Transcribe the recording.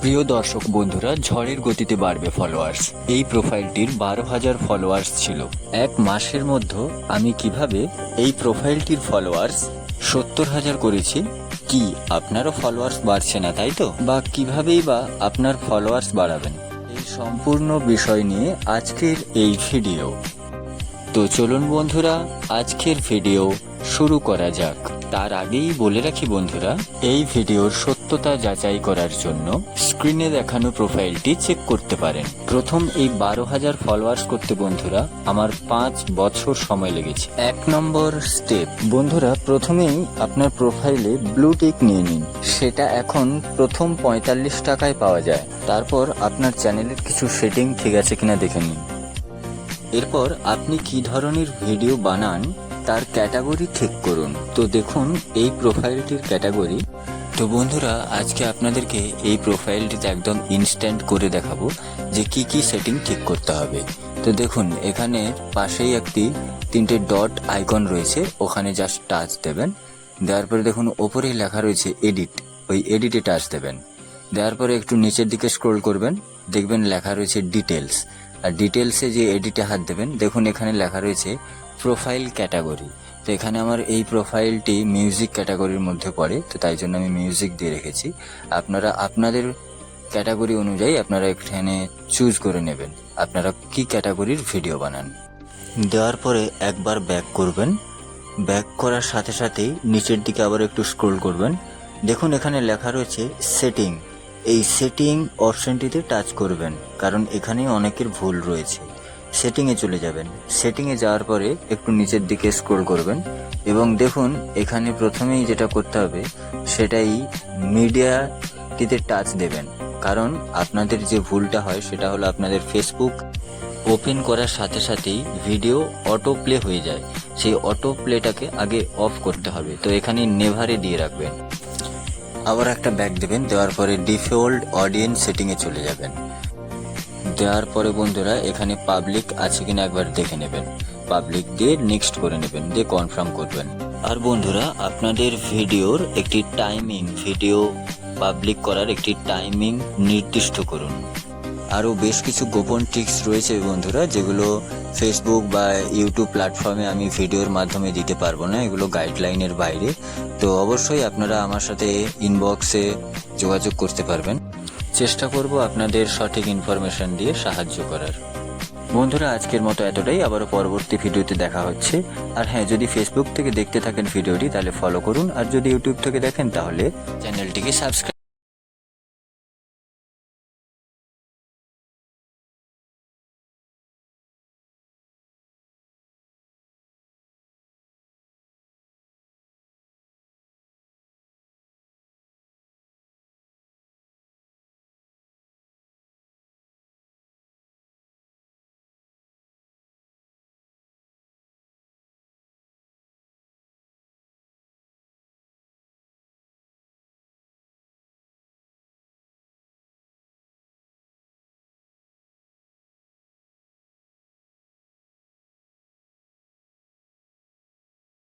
প্রিয় দর্শক বন্ধুরা, ঝড়ের গতিতে বাড়বে ফলোয়ার্স। এই প্রোফাইলটির 12,000 ফলোয়ার্স ছিল। এক মাসের মধ্যে আমি কিভাবে এই প্রোফাইলটির ফলোয়ার্স 70,000 করেছি। কি আপনারও ফলোয়ার্স বাড়ছে না, তাই তো? বা কিভাবেই বা আপনার ফলোয়ার্স বাড়াবেন, এই সম্পূর্ণ বিষয় নিয়ে আজকের এই ভিডিও। তো চলুন বন্ধুরা, আজকের ভিডিও শুরু করা যাক। তার আগেই বলে রাখি বন্ধুরা, এই ভিডিওর সত্যতা যাচাই করার জন্য স্ক্রিনে দেখানো প্রোফাইলটি চেক করতে পারেন। প্রথম এই 12,000 ফলোয়ার্স করতে বন্ধুরা আমার 5 বছর সময় লেগেছে। 1 নম্বর স্টেপ বন্ধুরা, প্রথমেই আপনার প্রোফাইলে ব্লু টিক নিয়ে নিন। সেটা এখন প্রথম 45 টাকায় পাওয়া যায়। তারপর আপনার চ্যানেলের কিছু সেটিং ঠিক আছে কিনা দেখে নিন। এরপর আপনি কি ধরনের ভিডিও বানান তার ক্যাটাগরি ঠিক করুন। তো দেখুন এই প্রোফাইলটির ক্যাটাগরি। তো বন্ধুরা, আজকে আপনাদেরকে এই প্রোফাইলটিতে একদম ইনস্ট্যান্ট করে দেখাবো যে কি কি সেটিং ঠিক করতে হবে। তো দেখুন এখানে পাশেই একটি 3টে ডট আইকন রয়েছে, ওখানে জাস্ট টাচ দেবেন। দেওয়ার পরে দেখুন ওপরেই লেখা রয়েছে এডিট, ওই এডিটে টাচ দেবেন। দেওয়ার পরে একটু নিচের দিকে স্ক্রোল করবেন, দেখবেন লেখা রয়েছে ডিটেলস। আর ডিটেলসে যে এডিটে হাত দেবেন, দেখুন এখানে লেখা রয়েছে প্রোফাইল ক্যাটাগরি। তো এখানে আমার এই প্রোফাইলটি মিউজিক ক্যাটাগরির মধ্যে পড়ে, তো তাই জন্য আমি মিউজিক দিয়ে রেখেছি। আপনারা আপনাদের ক্যাটাগরি অনুযায়ী আপনারা এখানে চুজ করে নেবেন আপনারা কি ক্যাটাগরির ভিডিও বানান। দেওয়ার পরে একবার ব্যাক করবেন। ব্যাক করার সাথে সাথেই নিচের দিকে আবার একটু স্ক্রোল করবেন। দেখুন এখানে লেখা রয়েছে সেটিং। এই সেটিং অপশনটিতে টাচ করবেন, কারণ এখানে অনেকের ভুল রয়েছে। সেটিংয়ে চলে যাবেন। সেটিংয়ে যাওয়ার পরে একটু নিচের দিকে স্ক্রোল করবেন এবং দেখুন এখানে প্রথমেই যেটা করতে হবে সেটাই মিডিয়াটিতে টাচ দেবেন। কারণ আপনাদের যে ভুলটা হয় সেটা হলো আপনাদের ফেসবুক ওপেন করার সাথে সাথেই ভিডিও অটো প্লে হয়ে যায়। সেই অটো প্লেটাকে আগে অফ করতে হবে। তো এখানে নেভারে দিয়ে রাখবেন। আবার একটা ব্যাক দেবেন। দেওয়ার পরে ডিফল্ট অডিয়েন্স সেটিংয়ে চলে যাবেন। দেওয়ার পরে বন্ধুরা এখানে পাবলিক আছে কিনা একবার দেখে নেবেন। পাবলিক দিয়ে নেক্সট করে নেবেন, দিয়ে কনফার্ম করবেন। আর বন্ধুরা আপনাদের ভিডিওর একটি টাইমিং, ভিডিও পাবলিক করার একটি টাইমিং নির্দিষ্ট করুন। আরও বেশ কিছু গোপন ট্রিক্স রয়েছে বন্ধুরা, যেগুলো ফেসবুক বা ইউটিউব প্ল্যাটফর্মে আমি ভিডিওর মাধ্যমে দিতে পারবো না, এগুলো গাইডলাইনের বাইরে। তো অবশ্যই আপনারা আমার সাথে ইনবক্সে যোগাযোগ করতে পারবেন। চেষ্টা করব আপনাদের সঠিক ইনফরমেশন দিয়ে সাহায্য করার। বন্ধুরা আজকের মতো এতটাই, আবারও পরবর্তী ভিডিওতে দেখা হচ্ছে। আর হ্যাঁ, যদি ফেসবুক থেকে দেখতে থাকেন ভিডিওটি তাহলে ফলো করুন, আর যদি ইউটিউব থেকে দেখেন তাহলে চ্যানেলটিকে সাবস্ক্রাইব